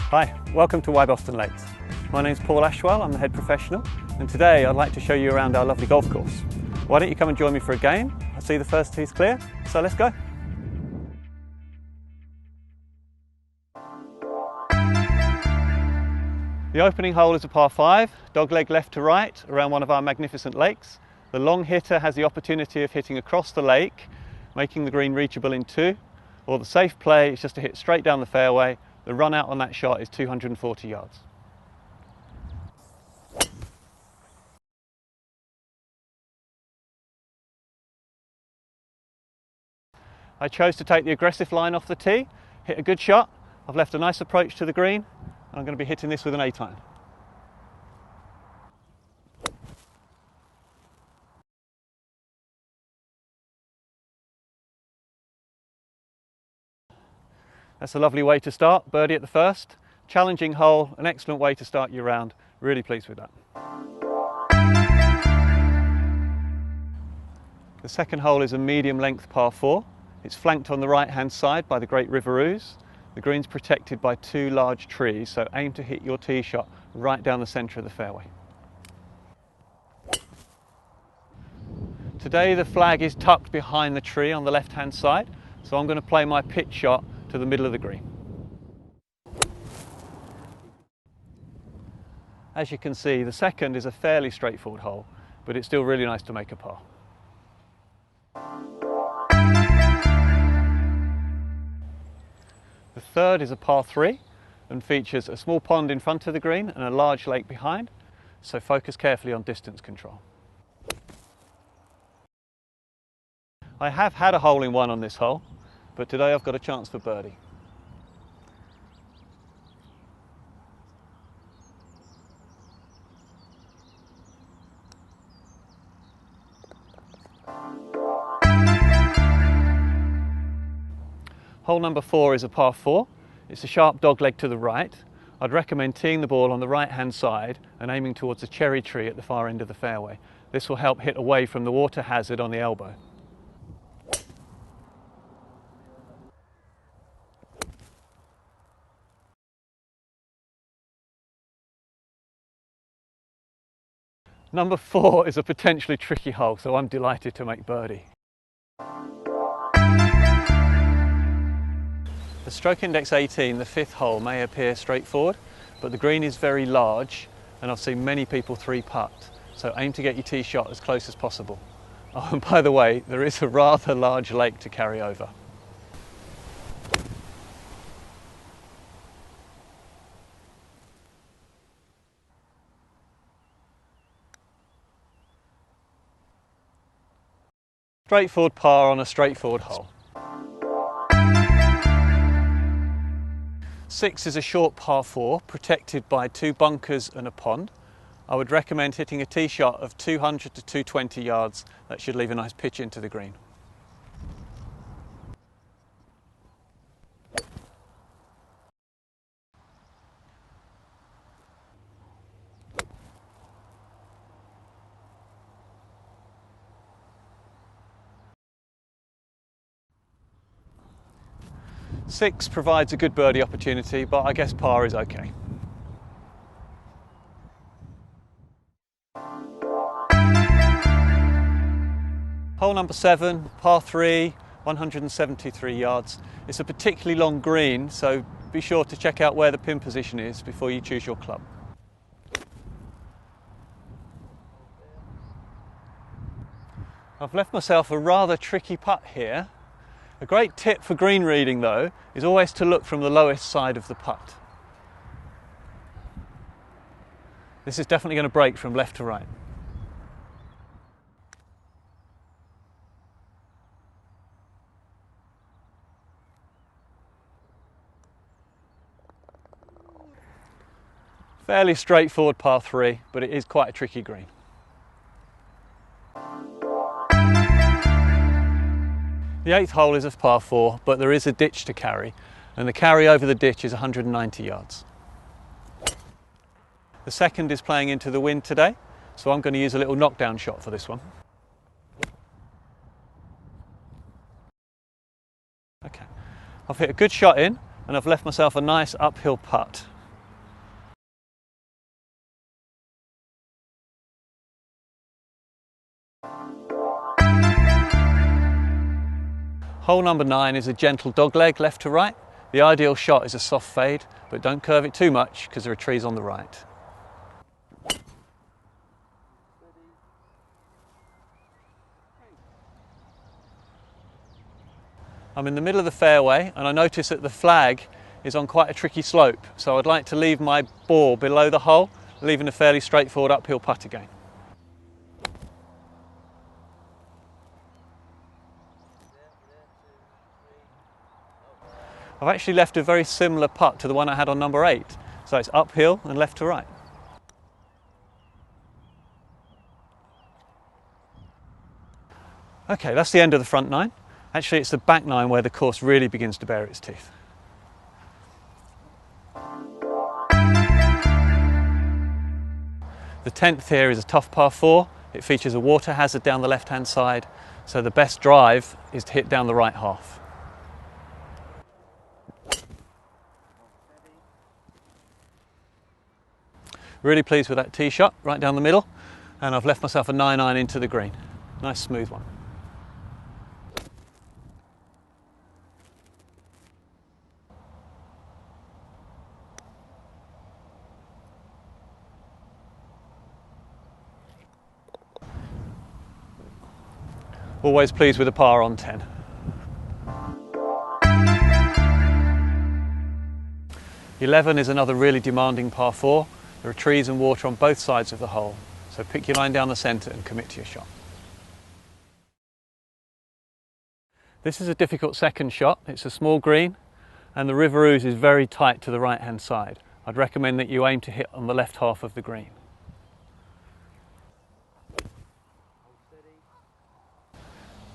Hi, welcome to Wyboston Lakes. My name's Paul Ashwell, I'm the head professional, and today I'd like to show you around our lovely golf course. Why don't you come and join me for a game? I see the first tee's clear, so let's go. The opening hole is a par 5, dogleg left to right around one of our magnificent lakes. The long hitter has the opportunity of hitting across the lake, making the green reachable in 2, or the safe play is just to hit straight down the fairway. The run out on that shot is 240 yards. I chose to take the aggressive line off the tee, hit a good shot. I've left a nice approach to the green, and I'm going to be hitting this with an 8-iron. That's a lovely way to start, birdie at the first. Challenging hole, an excellent way to start your round. Really pleased with that. The second hole is a medium length par 4. It's flanked on the right hand side by the Great River Ouse. The green's protected by 2 large trees, so aim to hit your tee shot right down the centre of the fairway. Today the flag is tucked behind the tree on the left hand side, so I'm going to play my pitch shot to the middle of the green. As you can see, the second is a fairly straightforward hole, but it's still really nice to make a par. The third is a par 3 and features a small pond in front of the green and a large lake behind, so focus carefully on distance control. I have had a hole in one on this hole, but today I've got a chance for birdie. Hole number 4 is a par 4. It's a sharp dogleg to the right. I'd recommend teeing the ball on the right hand side and aiming towards a cherry tree at the far end of the fairway. This will help hit away from the water hazard on the elbow. Number 4 is a potentially tricky hole, so I'm delighted to make birdie. The stroke index 18, the 5th hole, may appear straightforward, but the green is very large and I've seen many people 3-putt, so aim to get your tee shot as close as possible. Oh, and by the way, there is a rather large lake to carry over. Straightforward par on a straightforward hole. 6 is a short par 4, protected by 2 bunkers and a pond. I would recommend hitting a tee shot of 200 to 220 yards. That should leave a nice pitch into the green. Six provides a good birdie opportunity, but I guess par is okay. Hole number 7, par 3, 173 yards. It's a particularly long green, so be sure to check out where the pin position is before you choose your club. I've left myself a rather tricky putt here. A great tip for green reading though is always to look from the lowest side of the putt. This is definitely going to break from left to right. Fairly straightforward par 3, but it is quite a tricky green. The 8th hole is a par 4, but there is a ditch to carry, and the carry over the ditch is 190 yards. The second is playing into the wind today, so I'm going to use a little knockdown shot for this one. Okay, I've hit a good shot in, and I've left myself a nice uphill putt. Hole number 9 is a gentle dogleg left to right. The ideal shot is a soft fade, but don't curve it too much because there are trees on the right. I'm in the middle of the fairway and I notice that the flag is on quite a tricky slope, so I'd like to leave my ball below the hole, leaving a fairly straightforward uphill putt again. I've actually left a very similar putt to the one I had on number 8, so it's uphill and left to right. Okay, that's the end of the front 9. Actually, it's the back 9 where the course really begins to bare its teeth. The 10th here is a tough par 4. It features a water hazard down the left-hand side, so the best drive is to hit down the right half. Really pleased with that tee shot, right down the middle, and I've left myself a 9-iron into the green. Nice smooth one. Always pleased with a par on 10. '11 is another really demanding par 4. There are trees and water on both sides of the hole, so pick your line down the centre and commit to your shot. This is a difficult second shot. It's a small green and the River Ouse is very tight to the right hand side. I'd recommend that you aim to hit on the left half of the green.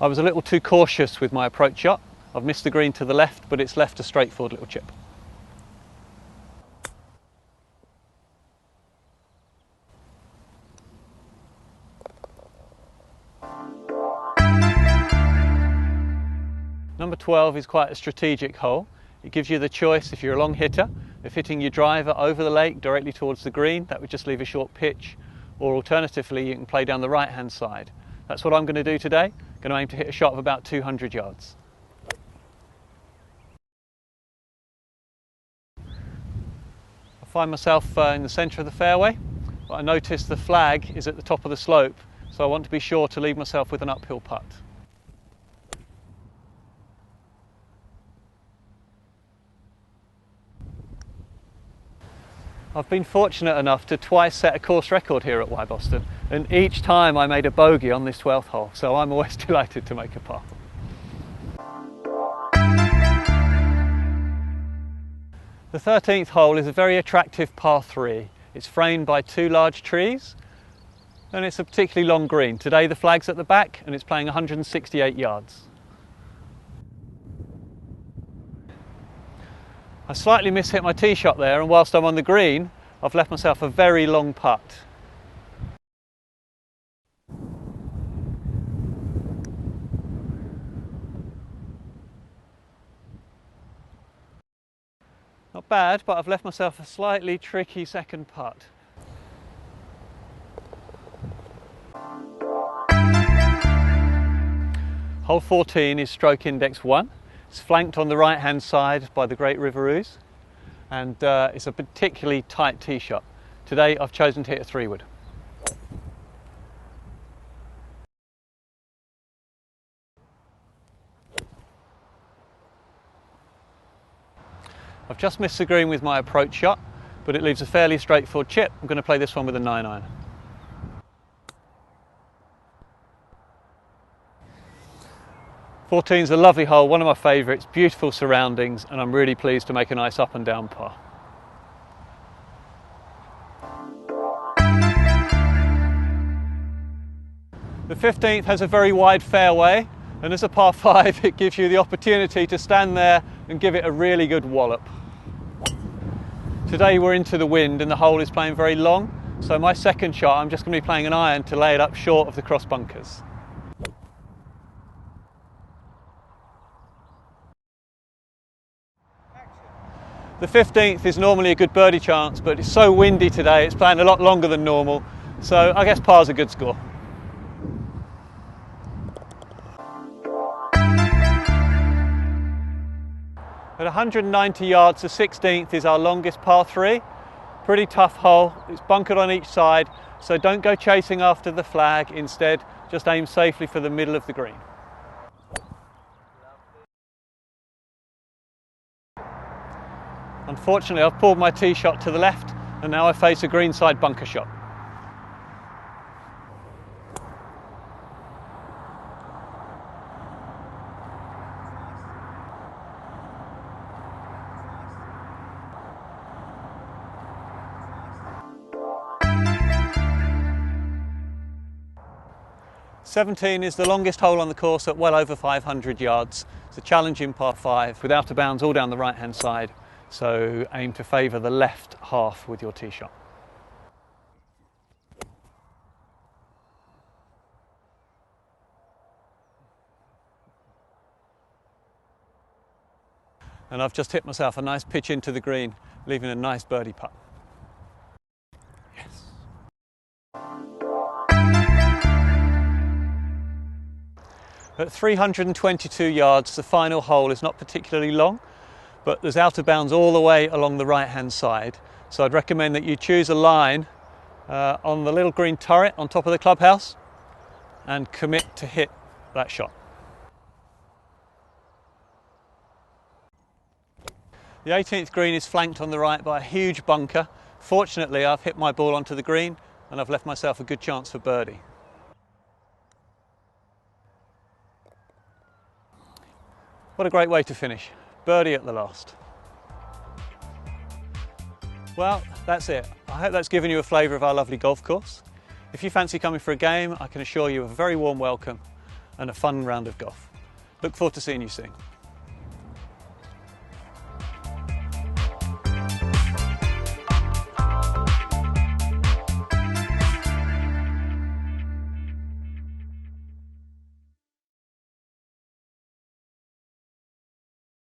I was a little too cautious with my approach shot. I've missed the green to the left, but it's left a straightforward little chip. Number 12 is quite a strategic hole. It gives you the choice, if you're a long hitter, of hitting your driver over the lake directly towards the green. That would just leave a short pitch, or alternatively you can play down the right hand side. That's what I'm going to do today. I'm going to aim to hit a shot of about 200 yards. I find myself in the centre of the fairway, but I notice the flag is at the top of the slope, so I want to be sure to leave myself with an uphill putt. I've been fortunate enough to twice set a course record here at Wyboston, and each time I made a bogey on this 12th hole, so I'm always delighted to make a par. The 13th hole is a very attractive par 3. It's framed by 2 large trees and it's a particularly long green. Today the flag's at the back and it's playing 168 yards. I slightly mishit my tee shot there, and whilst I'm on the green, I've left myself a very long putt. Not bad, but I've left myself a slightly tricky second putt. Hole 14 is stroke index 1. It's flanked on the right hand side by the Great River Ouse, and it's a particularly tight tee shot. Today I've chosen to hit a 3-wood. I've just missed the green with my approach shot, but it leaves a fairly straightforward chip. I'm going to play this one with a 9-iron. '14's a lovely hole, one of my favourites, beautiful surroundings, and I'm really pleased to make a nice up and down par. The 15th has a very wide fairway, and as a par 5 it gives you the opportunity to stand there and give it a really good wallop. Today we're into the wind and the hole is playing very long, so my second shot I'm just going to be playing an iron to lay it up short of the cross bunkers. The 15th is normally a good birdie chance, but it's so windy today, it's playing a lot longer than normal, so I guess par's a good score. At 190 yards, the 16th is our longest par 3. Pretty tough hole, it's bunkered on each side, so don't go chasing after the flag, instead just aim safely for the middle of the green. Unfortunately, I've pulled my tee shot to the left and now I face a greenside bunker shot. '17 is the longest hole on the course at well over 500 yards. It's a challenging par 5 with out of bounds all down the right hand side, so aim to favour the left half with your tee shot. And I've just hit myself a nice pitch into the green, leaving a nice birdie putt. Yes. At 322 yards, the final hole is not particularly long, but there's out of bounds all the way along the right hand side. So I'd recommend that you choose a line on the little green turret on top of the clubhouse and commit to hit that shot. The 18th green is flanked on the right by a huge bunker. Fortunately, I've hit my ball onto the green and I've left myself a good chance for birdie. What a great way to finish. Birdie at the last. Well, that's it. I hope that's given you a flavour of our lovely golf course. If you fancy coming for a game, I can assure you a very warm welcome and a fun round of golf. Look forward to seeing you soon.